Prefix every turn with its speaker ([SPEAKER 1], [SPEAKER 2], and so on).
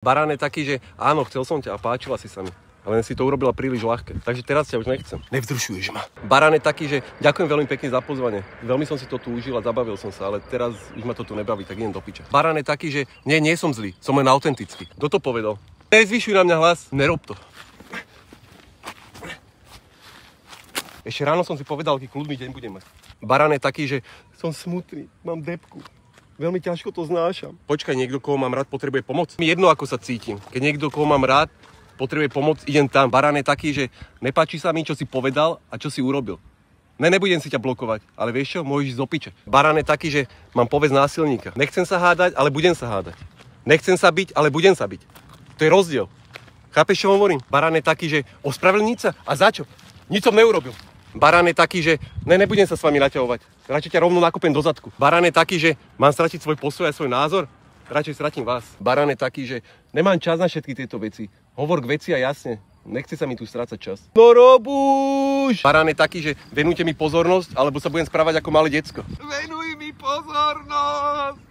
[SPEAKER 1] Barán je taký, že áno, chcel som ťa a páčila si sa mi. Len si to urobila príliš ľahké. Takže teraz ťa už nechcem. Nevzrušuješ ma. Barán je taký, že ďakujem veľmi pekne za pozvanie. Veľmi som si to túžil a zabavil som sa, ale teraz už ma to tu nebaví, tak idem do piče. Barán je taký, že nie som zlý, som len autentický. Kto to povedal? Nezvyšuj na mňa hlas, nerob to. Ešte ráno som si povedal, aký kľudný deň budem mať. Barán je taký, že som smutný, mám depku. Veľmi ťažko to znášam. Počkaj, niekto, koho mám rád, potrebuje pomoc. Mi jedno, ako sa cítim. Keď niekto, koho mám rád, potrebuje pomoc, idem tam. Barán je taký, že nepáči sa mi, čo si povedal a čo si urobil. Nebudem si ťa blokovať, ale vieš čo, môžeš ísť do piče. Barán je taký, že mám povesť násilníka. Nechcem sa hádať, ale budem sa hádať. Nechcem sa byť, ale budem sa byť. To je rozdiel. Chápeš, čo hovorím? Barán je taký, že ospravedlniť sa? A za čo? Nič som neurobil. Barán je taký, že nebudem sa s vami naťahovať. Radšej ťa rovno nakopem do zadku. Barán je taký, že mám stratiť svoj postoj a svoj názor? Radšej stratím vás. Barán je taký, že nemám čas na všetky tieto veci. Hovor k veci a jasne. Nechce sa mi tu strácať čas. No Robuš! Barán je taký, že venujte mi pozornosť, alebo sa budem správať ako malé decko. Venuj mi pozornosť!